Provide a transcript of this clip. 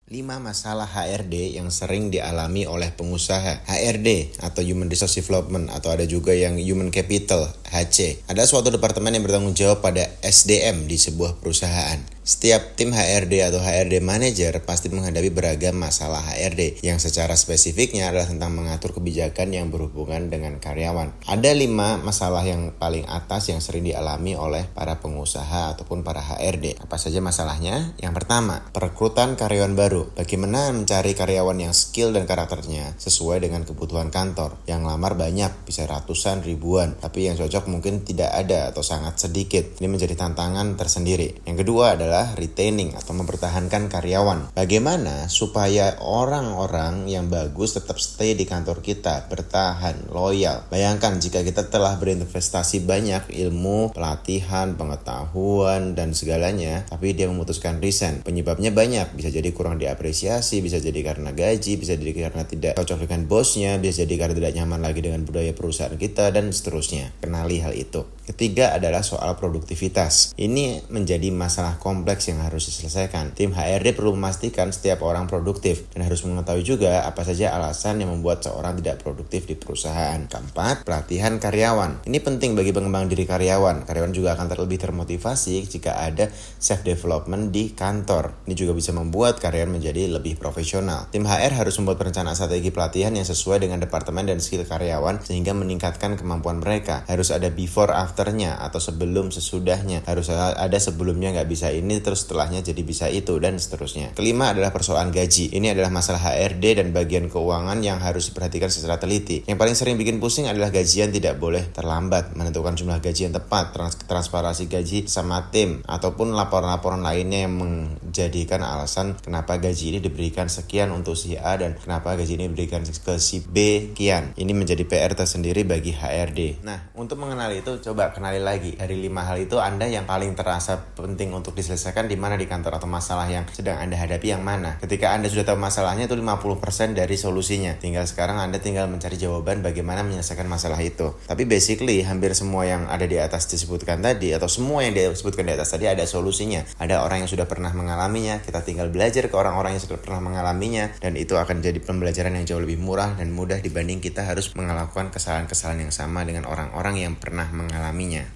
5 masalah HRD yang sering dialami oleh pengusaha. HRD atau Human Resource Development atau ada juga yang Human Capital HC. Ada suatu departemen yang bertanggung jawab pada SDM di sebuah perusahaan. Setiap tim HRD atau HRD Manager pasti menghadapi beragam masalah HRD yang secara spesifiknya adalah tentang mengatur kebijakan yang berhubungan dengan karyawan. Ada 5 masalah yang paling atas yang sering dialami oleh para pengusaha ataupun para HRD. Apa saja masalahnya? Yang pertama, perekrutan karyawan baru. Bagaimana mencari karyawan yang skill dan karakternya sesuai dengan kebutuhan kantor. Yang lamar banyak, bisa ratusan, ribuan, tapi yang cocok mungkin tidak ada atau sangat sedikit. Ini menjadi tantangan tersendiri. Yang kedua adalah retaining atau mempertahankan karyawan. Bagaimana supaya orang-orang yang bagus tetap stay di kantor kita, bertahan, loyal. Bayangkan jika kita telah berinvestasi banyak ilmu, pelatihan, pengetahuan, dan segalanya, tapi dia memutuskan resign. Penyebabnya banyak, bisa jadi kurang diapresiasi, bisa jadi karena gaji, bisa jadi karena tidak cocok dengan bosnya, bisa jadi karena tidak nyaman lagi dengan budaya perusahaan kita, dan seterusnya. Kenali hal itu. Ketiga adalah soal produktivitas. Ini menjadi masalah kompleks yang harus diselesaikan. Tim HRD perlu memastikan setiap orang produktif dan harus mengetahui juga apa saja alasan yang membuat seorang tidak produktif di perusahaan. Keempat, pelatihan karyawan. Ini penting bagi pengembang diri karyawan. Karyawan juga akan lebih termotivasi jika ada self development di kantor. Ini juga bisa membuat karyawan menjadi lebih profesional. Tim HR harus membuat perencanaan strategi pelatihan yang sesuai dengan departemen dan skill karyawan sehingga meningkatkan kemampuan mereka. Harus ada before afternya atau sebelum sesudahnya. Harus ada sebelumnya nggak bisa ini terus setelahnya jadi bisa itu dan seterusnya. Kelima adalah persoalan gaji. Ini adalah masalah HRD dan bagian keuangan yang harus diperhatikan secara teliti. Yang paling sering bikin pusing adalah gajian tidak boleh terlambat. Menentukan jumlah gaji yang tepat, transparansi gaji sama tim, ataupun laporan-laporan lainnya yang menjadikan alasan kenapa gaji ini diberikan sekian untuk si A dan kenapa gaji ini diberikan ke si B sekian. Ini menjadi PR tersendiri bagi HRD. Nah, untuk mengenali itu coba kenali lagi. Dari 5 hal itu Anda yang paling terasa penting untuk diselesaikan di mana di kantor atau masalah yang sedang Anda hadapi yang mana. Ketika Anda sudah tahu masalahnya itu 50% dari solusinya. Sekarang Anda tinggal mencari jawaban bagaimana menyelesaikan masalah itu. Tapi basically hampir semua yang ada di atas disebutkan tadi atau semua yang disebutkan di atas tadi ada solusinya. Ada orang yang sudah pernah mengalaminya, kita tinggal belajar ke orang-orang yang sudah pernah mengalaminya dan itu akan jadi pembelajaran yang jauh lebih murah dan mudah dibanding kita harus melakukan kesalahan-kesalahan yang sama dengan orang-orang yang pernah mengalaminya.